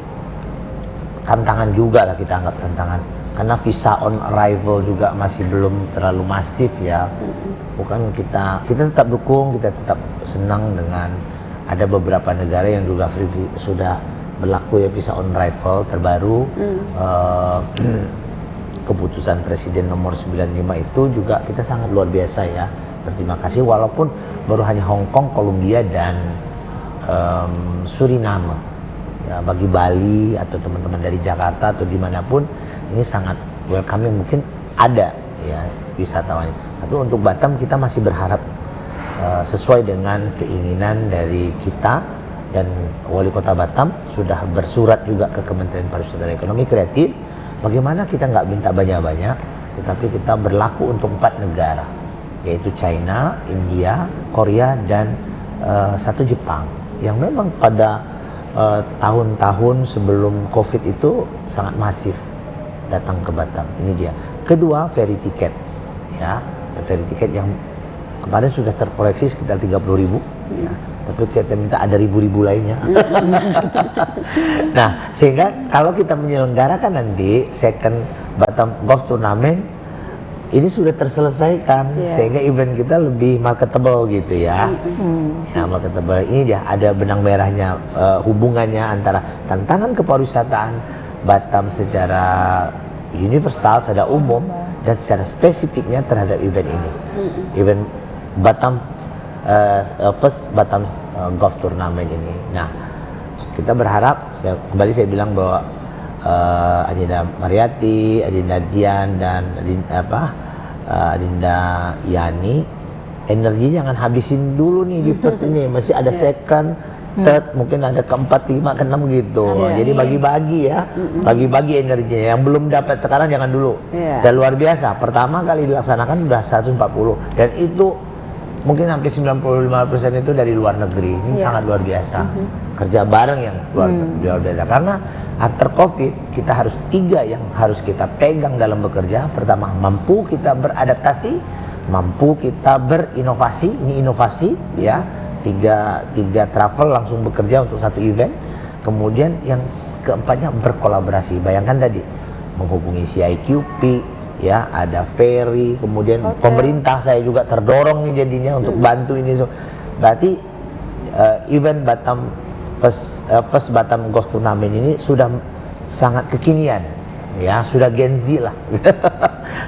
tantangan juga lah, kita anggap tantangan. Karena visa on arrival juga masih belum terlalu masif ya. Bukan kita tetap dukung, kita tetap senang dengan ada beberapa negara yang juga sudah berlaku ya visa on arrival terbaru. Keputusan Presiden nomor 95 itu juga kita sangat luar biasa ya. Berterima kasih walaupun baru hanya Hong Kong, Colombia dan Suriname. Ya, bagi Bali atau teman-teman dari Jakarta atau dimanapun ini sangat welcoming, mungkin ada ya wisatawannya. Tapi untuk Batam kita masih berharap sesuai dengan keinginan dari kita, dan Wali Kota Batam sudah bersurat juga ke Kementerian Pariwisata dan Ekonomi Kreatif. Bagaimana kita nggak minta banyak-banyak, tetapi kita berlaku untuk 4 negara, yaitu China, India, Korea dan satu Jepang, yang memang pada tahun-tahun sebelum COVID itu sangat masif datang ke Batam. Ini dia. Kedua, ferry tiket ya, ferry tiket yang kemarin sudah terkoreksi sekitar 30.000 ya, tapi kita minta ada ribu-ribu lainnya. Nah sehingga kalau kita menyelenggarakan nanti second Batam Golf Tournament ini sudah terselesaikan, sehingga event kita lebih marketable gitu ya. Ya marketable, ini dia ada benang merahnya, hubungannya antara tantangan kepariwisataan Batam secara universal, secara umum, dan secara spesifiknya terhadap event ini. Event Batam First Batam Golf Tournament ini. Nah kita berharap, kembali saya bilang bahwa Adinda Mariati, Adinda Dian dan Adinda Yani, energi jangan habisin dulu nih di first ini, masih ada second, third, mungkin ada keempat, kelima, keenam gitu. Jadi bagi-bagi ya, bagi-bagi energinya. Yang belum dapat sekarang jangan dulu. Dan luar biasa, pertama kali dilaksanakan sudah 140 dan itu mungkin hampir 95% itu dari luar negeri. Ini sangat luar biasa. Kerja bareng yang luar biasa. Karena after COVID kita harus 3 yang harus kita pegang dalam bekerja. Pertama, mampu kita beradaptasi, mampu kita berinovasi. Ini inovasi ya. 3 travel langsung bekerja untuk satu event. Kemudian yang keempatnya berkolaborasi. Bayangkan tadi menghubungi CIQP, ya ada ferry, kemudian pemerintah saya juga terdorong nih jadinya untuk bantu ini. Berarti event Batam First Batam Golf Tournament ini sudah sangat kekinian, ya sudah Gen Z lah.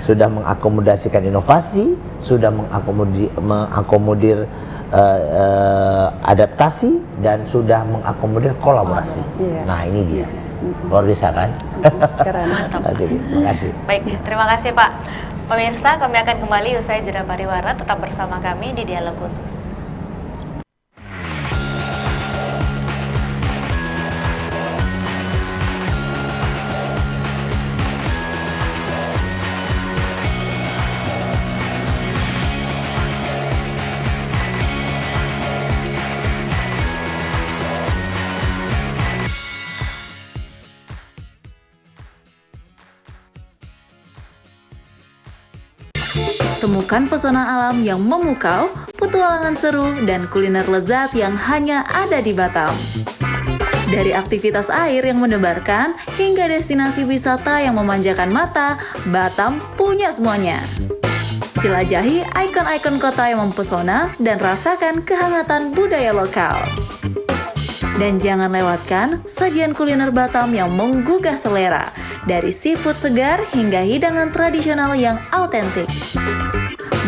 Sudah mengakomodasikan inovasi, sudah mengakomodir adaptasi, dan sudah mengakomodir kolaborasi. Nah ini dia. Luar biasa kan? Keren, mantap. Terima kasih. Baik, terima kasih Pak. Pemirsa, kami akan kembali usai jeda pariwara. Tetap bersama kami di Dialog Khusus. Temukan pesona alam yang memukau, petualangan seru, dan kuliner lezat yang hanya ada di Batam. Dari aktivitas air yang mendebarkan, hingga destinasi wisata yang memanjakan mata, Batam punya semuanya. Jelajahi ikon-ikon kota yang mempesona dan rasakan kehangatan budaya lokal. Dan jangan lewatkan sajian kuliner Batam yang menggugah selera, dari seafood segar hingga hidangan tradisional yang autentik.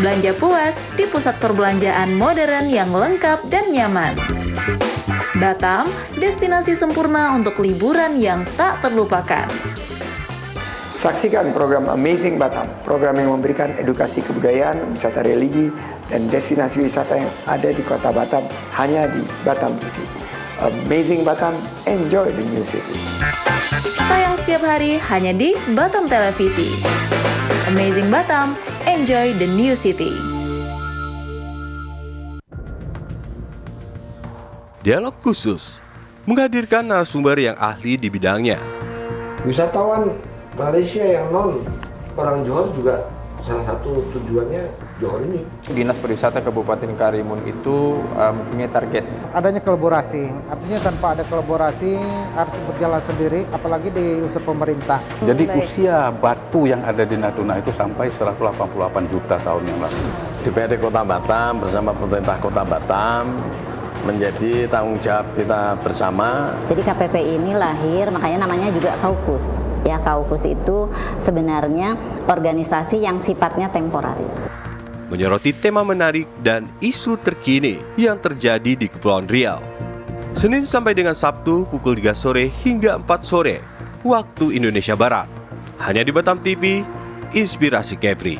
Belanja puas di pusat perbelanjaan modern yang lengkap dan nyaman. Batam, destinasi sempurna untuk liburan yang tak terlupakan. Saksikan program Amazing Batam, program yang memberikan edukasi kebudayaan, wisata religi, dan destinasi wisata yang ada di kota Batam hanya di Batam TV. Amazing Batam, enjoy the new city. Tayang setiap hari hanya di Batam Televisi. Amazing Batam, enjoy the new city. Dialog Khusus menghadirkan narasumber yang ahli di bidangnya. Wisatawan Malaysia yang non orang Johor juga salah satu tujuannya Johor ini. Dinas Pariwisata Kabupaten Karimun itu mempunyai target. Adanya kolaborasi, artinya tanpa ada kolaborasi harus berjalan sendiri, apalagi di unsur pemerintah. Jadi usia batu yang ada di Natuna itu sampai 188 juta tahun yang lalu. DPRD Kota Batam bersama pemerintah Kota Batam menjadi tanggung jawab kita bersama. Jadi KPP ini lahir, makanya namanya juga Kaukus. Ya, Kaukus itu sebenarnya organisasi yang sifatnya temporari. Menyoroti tema menarik dan isu terkini yang terjadi di Kepulauan Riau. Senin sampai dengan Sabtu pukul 3 sore hingga 4 sore waktu Indonesia Barat. Hanya di Batam TV, Inspirasi Kepri.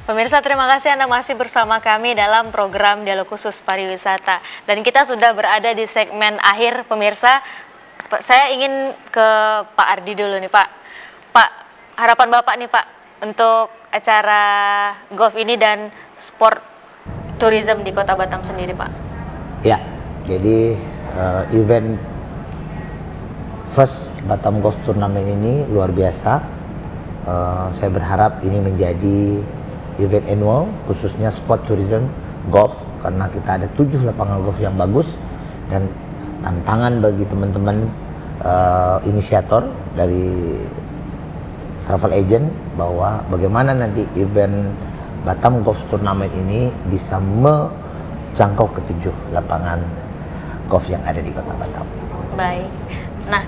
Pemirsa, terima kasih Anda masih bersama kami dalam program Dialog Khusus Pariwisata. Dan kita sudah berada di segmen akhir, pemirsa. Saya ingin ke Pak Ardi dulu nih, Pak. Pak, harapan Bapak nih, Pak, untuk acara golf ini dan sport tourism di Kota Batam sendiri, Pak. Ya, jadi event First Batam Golf Tournament ini luar biasa. Saya berharap ini menjadi event annual, khususnya sport tourism golf, karena kita ada 7 lapangan golf yang bagus, dan tantangan bagi teman-teman inisiator dari travel agent bahwa bagaimana nanti event Batam Golf Tournament ini bisa menjangkau ke 7 lapangan golf yang ada di Kota Batam. Baik. Nah,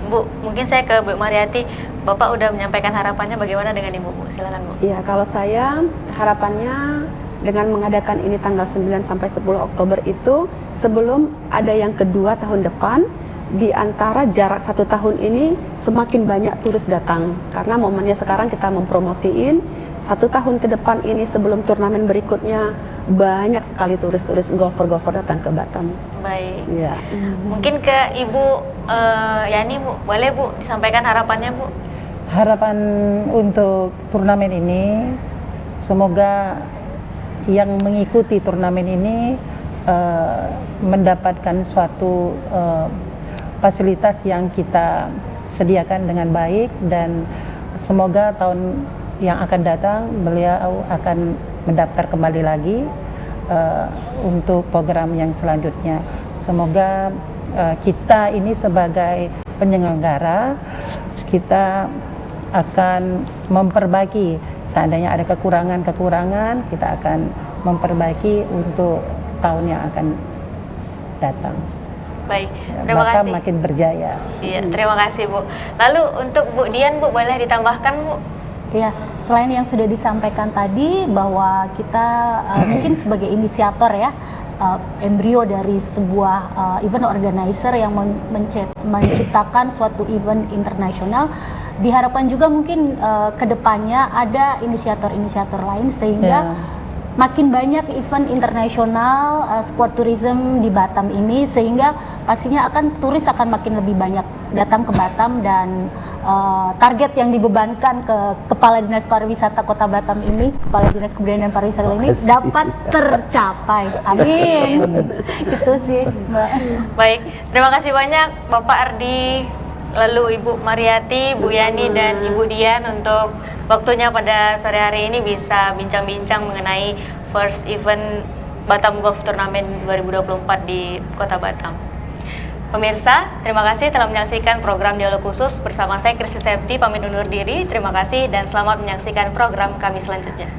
Bu, mungkin saya ke Bu Mariati. Bapak udah menyampaikan harapannya, bagaimana dengan Ibu, Bu? Silakan, Bu. Iya, kalau saya harapannya dengan mengadakan ini tanggal 9 sampai 10 Oktober itu, sebelum ada yang kedua tahun depan, di antara jarak 1 tahun ini semakin banyak turis datang. Karena momennya sekarang kita mempromosiin 1 tahun ke depan ini sebelum turnamen berikutnya, banyak sekali turis-turis golfer-golfer datang ke Batam. Baik. Ya. Mungkin ke Ibu Yani, Bu. Boleh, Bu, disampaikan harapannya, Bu? Harapan untuk turnamen ini, semoga yang mengikuti turnamen ini mendapatkan suatu fasilitas yang kita sediakan dengan baik, dan semoga tahun yang akan datang beliau akan mendaftar kembali lagi untuk program yang selanjutnya. Semoga kita ini sebagai penyelenggara, kita akan memperbaiki seandainya ada kekurangan-kekurangan, kita akan memperbaiki untuk tahun yang akan datang. Baik, terima Batam kasih. makin berjaya. Iya, terima kasih Bu. Lalu untuk Bu Dian, Bu, boleh ditambahkan Bu? Ya, selain yang sudah disampaikan tadi bahwa kita mungkin sebagai inisiator ya, embrio dari sebuah event organizer yang menciptakan suatu event internasional, diharapkan juga mungkin kedepannya ada inisiator-inisiator lain sehingga makin banyak event internasional sport tourism di Batam ini, sehingga pastinya turis akan makin lebih banyak datang ke Batam, dan target yang dibebankan ke Kepala Dinas Pariwisata Kota Batam ini, Kepala Dinas Kebudayaan dan Pariwisata ini dapat tercapai. Amin. Itu sih, Mbak. Baik, terima kasih banyak Bapak Ardi, lalu Ibu Mariati, Bu Yani, dan Ibu Dian untuk waktunya pada sore hari ini bisa bincang-bincang mengenai first event Batam Golf Tournament 2024 di Kota Batam. Pemirsa, terima kasih telah menyaksikan program Dialog Khusus bersama saya Kristi Septi, pamit undur diri. Terima kasih dan selamat menyaksikan program kami selanjutnya.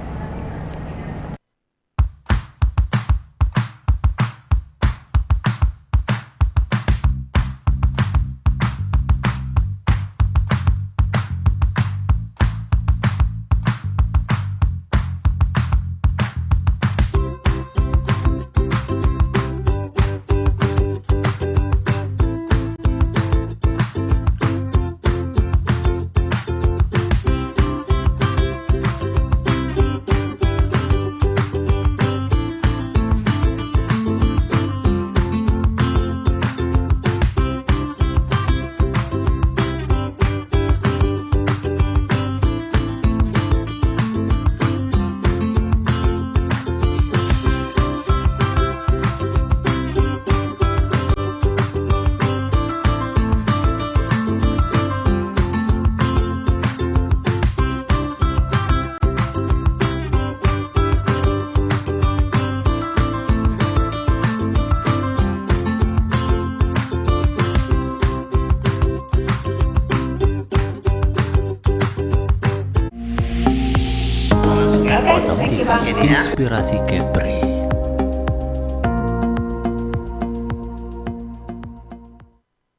Inspirasi Kepri.